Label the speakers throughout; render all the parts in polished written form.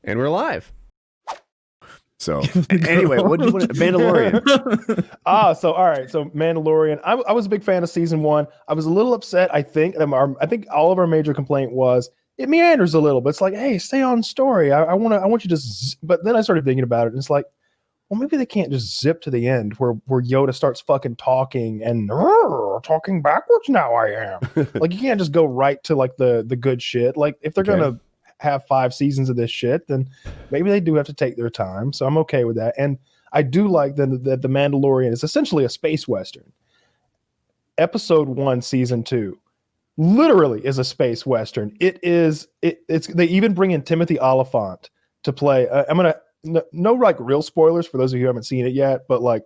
Speaker 1: And we're live.
Speaker 2: So anyway, what do you want? Mandalorian.
Speaker 3: So all right. So Mandalorian. I was a big fan of season 1. I was a little upset. I think all of our major complaint was it meanders a little, but it's like, hey, stay on story. I want you to. But then I started thinking about it, and it's like, well, maybe they can't just zip to the end where Yoda starts fucking talking and talking backwards. Now I am like, you can't just go right to like the good shit. Like if they're gonna have 5 seasons of this shit, then maybe they do have to take their time. So I'm okay with that. And I do like that the Mandalorian is essentially a space western. Episode 1, season 2, literally is a space western. It's they even bring in Timothy Oliphant to play. No like real spoilers for those of you who haven't seen it yet, but like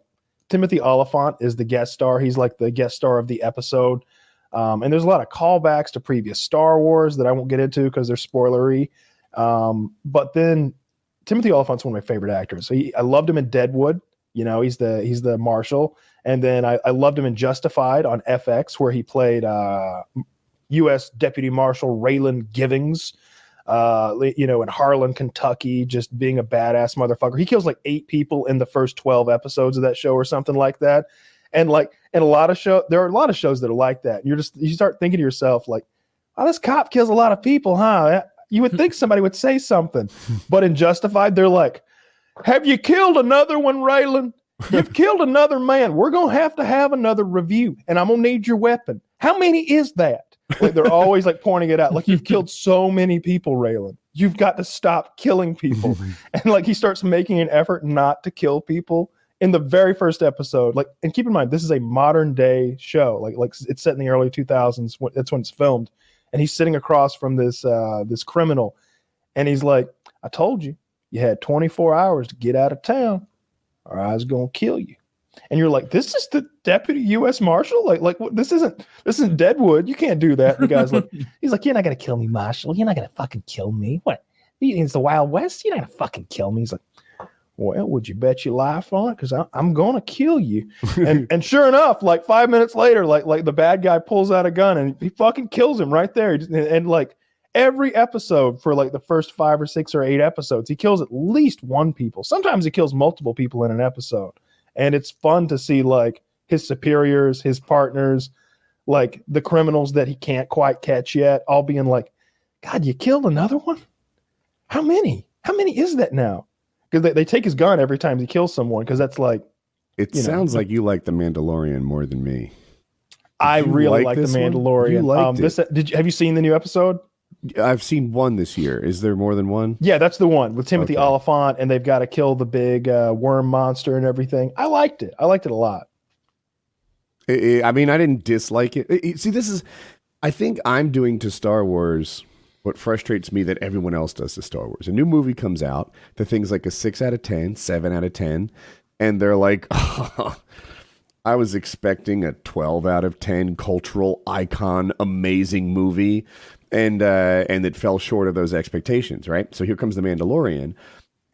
Speaker 3: Timothy Oliphant is the guest star. He's like the guest star of the episode. And there's a lot of callbacks to previous Star Wars that I won't get into because they're spoilery. But then Timothy Oliphant's one of my favorite actors. So I loved him in Deadwood. You know, he's the marshal. And then I loved him in Justified on FX, where he played U.S. Deputy Marshal Raylan Givings. In Harlan, Kentucky, just being a badass motherfucker. He kills like 8 people in the first 12 episodes of that show or something like that. And like in a lot of there are a lot of shows that are like that. And you start thinking to yourself like, oh, this cop kills a lot of people, huh? You would think somebody would say something. But in Justified, they're like, have you killed another one, Raylan? You've killed another man. We're going to have another review, and I'm going to need your weapon. How many is that? Like, they're always like pointing it out. Like, you've killed so many people, Raylan. You've got to stop killing people. And like, he starts making an effort not to kill people in the very first episode. Like, and keep in mind, this is a modern day show. Like it's set in the early 2000s. That's when it's filmed. And he's sitting across from this criminal, and he's like, I told you, you had 24 hours to get out of town, or I was gonna kill you. And you're like, this is the deputy U.S. Marshal? Like this isn't Deadwood. You can't do that. And the guy's like, he's like, you're not gonna kill me, Marshal. You're not gonna fucking kill me. What? It's the Wild West. You're not gonna fucking kill me. He's like, well, would you bet your life on it? Because I'm gonna kill you. And sure enough, like 5 minutes later, like the bad guy pulls out a gun and he fucking kills him right there. And like every episode for like the first 5 or 6 or 8 episodes, he kills at least one people. Sometimes he kills multiple people in an episode. And it's fun to see like his superiors, his partners, like the criminals that he can't quite catch yet, all being like, God, you killed another one? How many? How many is that now? Because they take his gun every time he kills someone, because that's like...
Speaker 2: It sounds like you like The Mandalorian more than me.
Speaker 3: I really like The Mandalorian.
Speaker 2: You liked it.
Speaker 3: Have you seen the new episode?
Speaker 2: I've seen one this year. Is there more than one?
Speaker 3: Yeah, that's the one with Timothy Oliphant, and they've got to kill the big worm monster and everything. I liked it. I liked it a lot.
Speaker 2: I mean, I didn't dislike it. See, I think I'm doing to Star Wars what frustrates me that everyone else does to Star Wars. A new movie comes out, the thing's like a 6 out of 10, 7 out of 10, and they're like, oh, I was expecting a 12 out of 10 cultural icon, amazing movie, and it fell short of those expectations, right? So here comes The Mandalorian,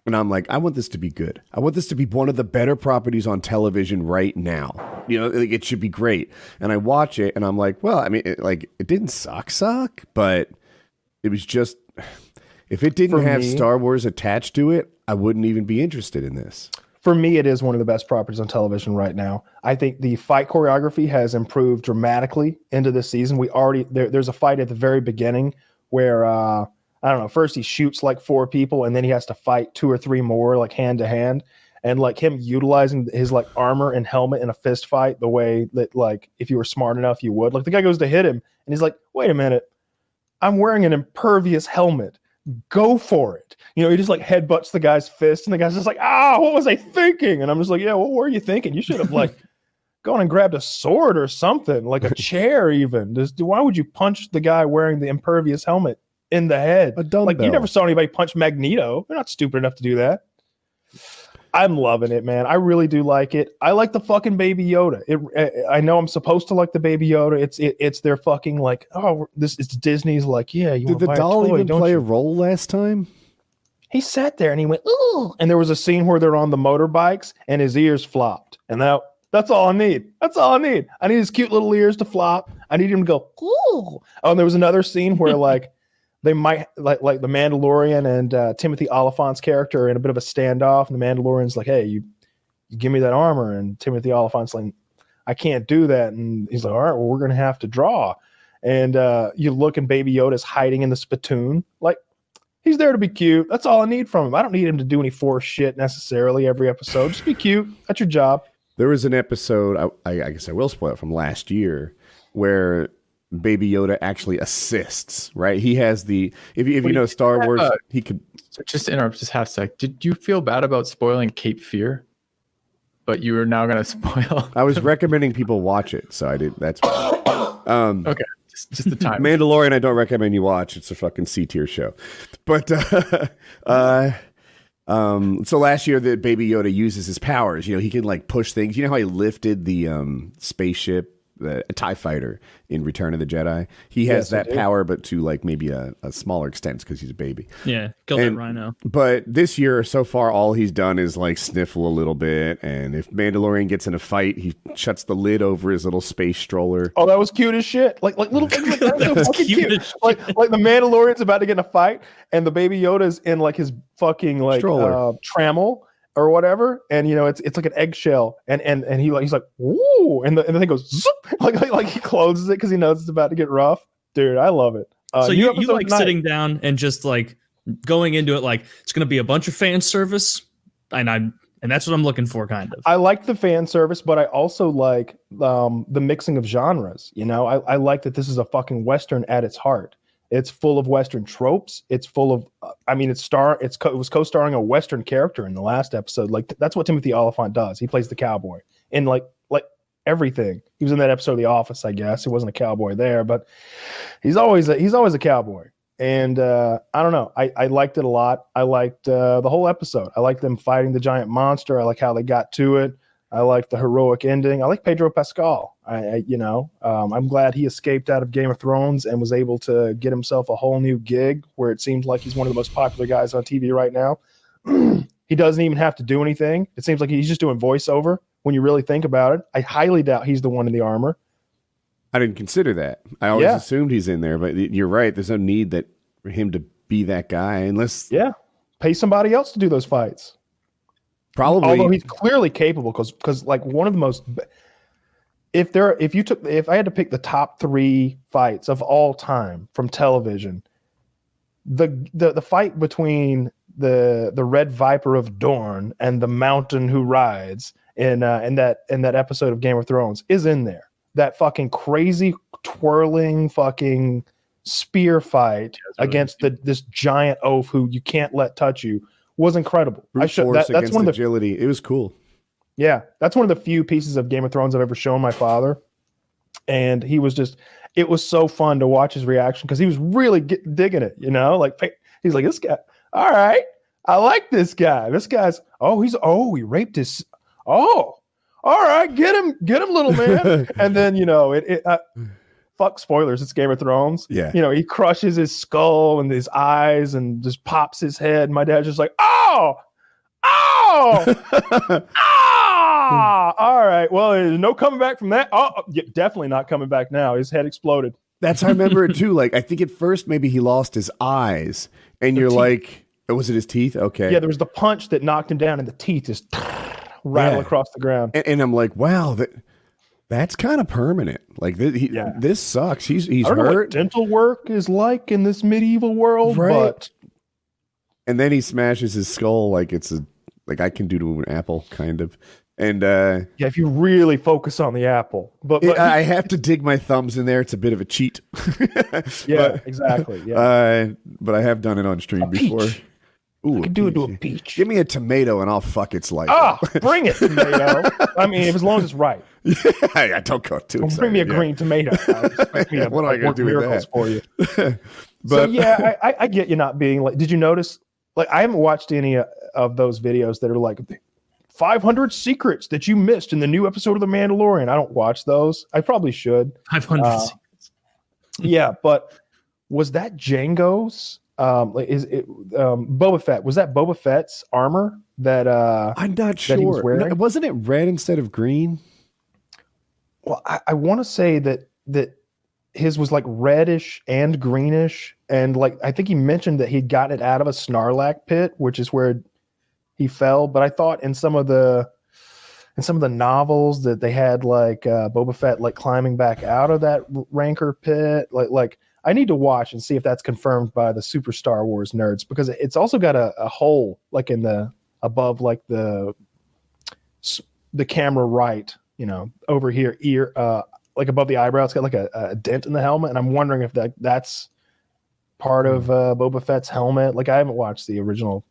Speaker 2: and I'm like, I want this to be good. I want this to be one of the better properties on television right now. You know, like, it should be great. And I watch it, and I'm like, well, I mean, it didn't suck, but it was just, if it didn't have Star Wars attached to it, I wouldn't even be interested in this.
Speaker 3: For me, it is one of the best properties on television right now. I think the fight choreography has improved dramatically into this season. There's a fight at the very beginning where, I don't know, first he shoots like 4 people, and then he has to fight 2 or 3 more, like hand to hand. And like him utilizing his like armor and helmet in a fist fight the way that, like, if you were smart enough, you would. Like, the guy goes to hit him, and he's like, wait a minute. I'm wearing an impervious helmet. Go for it. You know, he just like headbutts the guy's fist, and the guy's just like, what was I thinking? And I'm just like, yeah, what were you thinking? You should have like gone and grabbed a sword or something, like a chair even. Why would you punch the guy wearing the impervious helmet in the head? Like, you never saw anybody punch Magneto. They're not stupid enough to do that. I'm loving it, man. I really do like it. I like the fucking Baby Yoda. I know I'm supposed to like the Baby Yoda. It's their fucking like, it's Disney's like, yeah.
Speaker 2: Did the doll even play a role last time?
Speaker 3: He sat there and he went, ooh. And there was a scene where they're on the motorbikes and his ears flopped. And that's all I need. That's all I need. I need his cute little ears to flop. I need him to go, ooh. Oh, and there was another scene where like they might like the Mandalorian and Timothy Oliphant's character are in a bit of a standoff, and the Mandalorian's like, "Hey, you give me that armor," and Timothy Oliphant's like, "I can't do that," and he's like, "All right, well, we're gonna have to draw." And you look, and Baby Yoda's hiding in the spittoon, like he's there to be cute. That's all I need from him. I don't need him to do any force shit necessarily every episode. Just be cute. That's your job.
Speaker 2: There was an episode, I guess I will spoil it, from last year, where Baby Yoda actually assists, right? He has the, if you know Star Wars, he could.
Speaker 1: So just to interrupt, just half a sec. Did you feel bad about spoiling Cape Fear? But you are now going to spoil.
Speaker 2: I was recommending people watch it, so I did. That's
Speaker 1: okay. Just the time.
Speaker 2: Mandalorian, I don't recommend you watch. It's a fucking C tier show. But so last year, the Baby Yoda uses his powers. You know, he can like push things. You know how he lifted the spaceship, the TIE fighter in Return of the Jedi? He has that power, but to like maybe a smaller extent because he's a baby.
Speaker 4: Yeah, killed that rhino.
Speaker 2: But this year, so far, all he's done is like sniffle a little bit. And if Mandalorian gets in a fight, he shuts the lid over his little space stroller.
Speaker 3: Oh, that was cute as shit. Like little things like that.
Speaker 4: That was
Speaker 3: fucking
Speaker 4: cute
Speaker 3: cute.
Speaker 4: as
Speaker 3: Like the Mandalorian's about to get in a fight, and the Baby Yoda's in like his fucking like
Speaker 2: Stroller.
Speaker 3: trammel or whatever, and you know it's like an eggshell, and he's like, "Woo!" and the thing goes zoop, like he closes it because he knows it's about to get rough. Dude, I love it.
Speaker 4: So you like sitting down and just like going into it like it's going to be a bunch of fan service, and that's what I'm looking for, kind of.
Speaker 3: I like the fan service, but I also like the mixing of genres. You know, I like that this is a fucking Western at its heart. It's full of Western tropes. It's full of, it was co-starring a Western character in the last episode. Like that's what Timothy Oliphant does. He plays the cowboy in like everything. He was in that episode of The Office, I guess. He wasn't a cowboy there, but he's always a cowboy. And I don't know. I liked it a lot. I liked the whole episode. I liked them fighting the giant monster. I like how they got to it. I like the heroic ending. I like Pedro Pascal. I'm glad he escaped out of Game of Thrones and was able to get himself a whole new gig where it seems like he's one of the most popular guys on TV right now. He doesn't even have to do anything. It seems like he's just doing voiceover when you really think about it. I highly doubt he's the one in the armor.
Speaker 2: I didn't consider that. I always assumed he's in there, but you're right. There's no need for him to be that guy unless
Speaker 3: pay somebody else to do those fights.
Speaker 2: Probably,
Speaker 3: although he's clearly capable because like one of the most. If I had to pick the top 3 fights of all time from television, the fight between the Red Viper of Dorne and the Mountain Who Rides in that episode of Game of Thrones is in there. That fucking crazy twirling fucking spear fight against this giant oaf who you can't let touch you was incredible.
Speaker 2: That's one of the agility. It was cool.
Speaker 3: Yeah, that's one of the few pieces of Game of Thrones I've ever shown my father, and it was so fun to watch his reaction because he was really digging it. You know, like he's like, this guy, all right, I like this guy. This guy's he raped his. Oh, all right, get him, little man. And then fuck spoilers. It's Game of Thrones.
Speaker 2: Yeah.
Speaker 3: You know, he crushes his skull and his eyes and just pops his head. And my dad's just like, oh, all right. Well, there's no coming back from that. Oh, yeah, definitely not coming back now. His head exploded.
Speaker 2: That's how I remember it too. Like, I think at first maybe he lost his eyes and you're like, oh, was it his teeth? Okay.
Speaker 3: Yeah. There was the punch that knocked him down and the teeth just rattle across the ground.
Speaker 2: And I'm like, wow, that's kind of permanent. Like this sucks. He's
Speaker 3: I don't know
Speaker 2: hurt.
Speaker 3: what dental work is like in this medieval world,
Speaker 2: right?
Speaker 3: But
Speaker 2: and then he smashes his skull like it's like I can do to an apple, kind of. And
Speaker 3: if you really focus on the apple, but
Speaker 2: I have to dig my thumbs in there. It's a bit of a cheat.
Speaker 3: Exactly. Yeah,
Speaker 2: but I have done it on stream before. Ooh,
Speaker 3: I can do it to a peach.
Speaker 2: Give me a tomato and I'll fuck its life.
Speaker 3: Bring it, tomato. I mean, as long as it's right.
Speaker 2: Yeah, don't go too excited.
Speaker 3: Bring me a green tomato. Expect me to
Speaker 2: what am I going to do with that?
Speaker 3: For you. But I get you not being like. Did you notice? Like, I haven't watched any of those videos that are like 500 secrets that you missed in the new episode of The Mandalorian. I don't watch those. I probably should.
Speaker 4: 500 secrets.
Speaker 3: Yeah, but was that Django's? Boba Fett? Was that Boba Fett's armor that?
Speaker 2: I'm not sure.
Speaker 3: He was wearing?
Speaker 2: No, wasn't it red instead of green?
Speaker 3: Well, I want to say that his was like reddish and greenish, and like I think he mentioned that he'd gotten it out of a Snarlack pit, which is where he fell. But I thought in some of the novels that they had like Boba Fett like climbing back out of that Rancor pit. Like I need to watch and see if that's confirmed by the super Star Wars nerds, because it's also got a hole like in the above like the camera right, over here ear like above the eyebrow. It's got like a dent in the helmet, and I'm wondering if that's part of Boba Fett's helmet. Like I haven't watched the original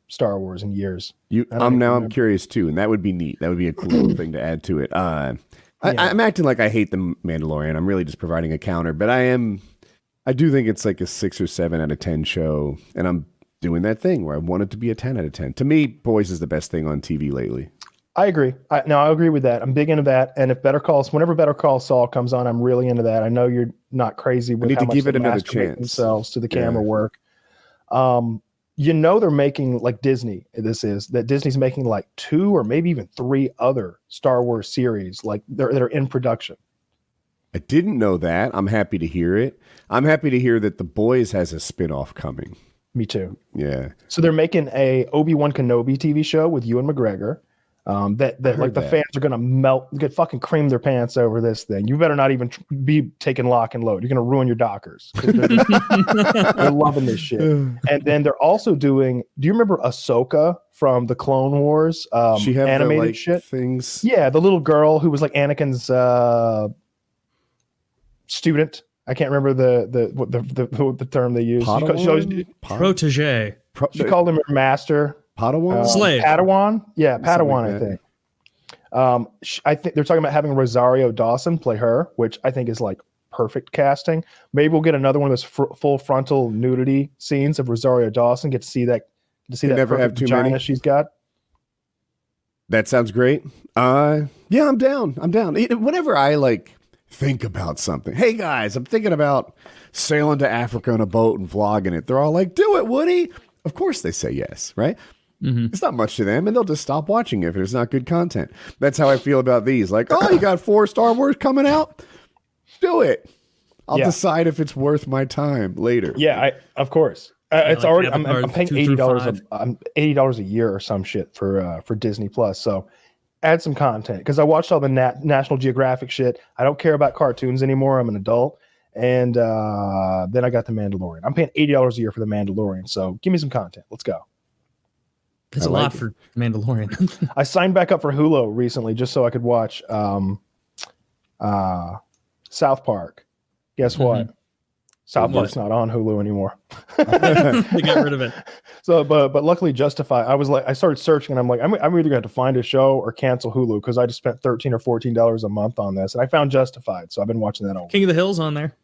Speaker 3: Star Wars in years.
Speaker 2: I'm curious too, and that would be neat. That would be a cool little thing to add to it. I'm acting like I hate the Mandalorian. I'm really just providing a counter, but I do think it's like a 6 or 7 out of 10 show, and I'm doing that thing where I want it to be a 10 out of 10. To me, Boys is the best thing on TV lately.
Speaker 3: I agree. I agree with that. I'm big into that. And if whenever Better Call Saul comes on, I'm really into that. I know you're not crazy with how much they masturbate themselves to the camera work. They're making like Disney. Disney's making like 2 or maybe even 3 other Star Wars series like they're in production.
Speaker 2: I didn't know that. I'm happy to hear it. I'm happy to hear that The Boys has a spinoff coming.
Speaker 3: Me too.
Speaker 2: Yeah.
Speaker 3: So they're making a Obi-Wan Kenobi TV show with Ewan McGregor. The fans are gonna get fucking cream their pants over this thing. You better not even be taking lock and load. You're gonna ruin your dockers. They're loving this shit. And then they're also doing. Do you remember Ahsoka from the Clone Wars?
Speaker 2: She had
Speaker 3: animated shit
Speaker 2: things.
Speaker 3: Yeah, the little girl who was like Anakin's student. I can't remember the term they used.
Speaker 4: Protege.
Speaker 3: She called him her master.
Speaker 2: Padawan?
Speaker 4: Slave.
Speaker 3: Padawan? Yeah, Padawan,
Speaker 2: like
Speaker 3: I think. I think they're talking about having Rosario Dawson play her, which I think is like perfect casting. Maybe we'll get another one of those full frontal nudity scenes of Rosario Dawson. Get to see that
Speaker 2: never have too
Speaker 3: vagina
Speaker 2: many.
Speaker 3: she's got.
Speaker 2: That sounds great. Yeah, I'm down. Whenever I think about something, hey guys, I'm thinking about sailing to Africa on a boat and vlogging it. They're all like, do it, Woody. Of course they say yes, right? Mm-hmm. It's not much to them, and they'll just stop watching it if it's not good content. That's how I feel about these. Like, oh, you got 4 Star Wars coming out? Do it. I'll decide if it's worth my time later.
Speaker 3: Yeah, of course. It's like already. I'm paying $80. I'm $80 a year or some shit for Disney Plus. So add some content, because I watched all the National Geographic shit. I don't care about cartoons anymore. I'm an adult. And then I got The Mandalorian. I'm paying $80 a year for The Mandalorian. So give me some content. Let's go.
Speaker 4: That's a lot for Mandalorian.
Speaker 3: I signed back up for Hulu recently just so I could watch South Park. Guess what? South Park's not on Hulu anymore.
Speaker 4: They got rid of it.
Speaker 3: So, but luckily Justified. I started searching, and I'm like, I'm either going to have to find a show or cancel Hulu, because I just spent $13 or $14 a month on this, and I found Justified. So I've been watching that all.
Speaker 4: King of the Hill's on there.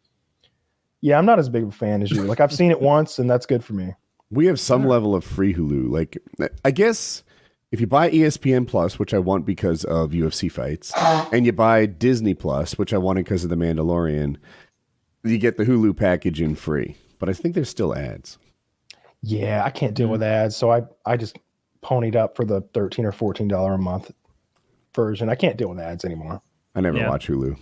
Speaker 3: Yeah, I'm not as big of a fan as you. Like, I've seen it once, and that's good for me.
Speaker 2: We have some level of free Hulu. Like, I guess if you buy ESPN Plus, which I want because of UFC fights, and you buy Disney Plus, which I wanted because of The Mandalorian, you get the Hulu package in free. But I think there's still ads.
Speaker 3: Yeah, I can't deal with ads, so I just ponied up for the $13 or $14 a month version. I can't deal with ads anymore.
Speaker 2: I never watch Hulu.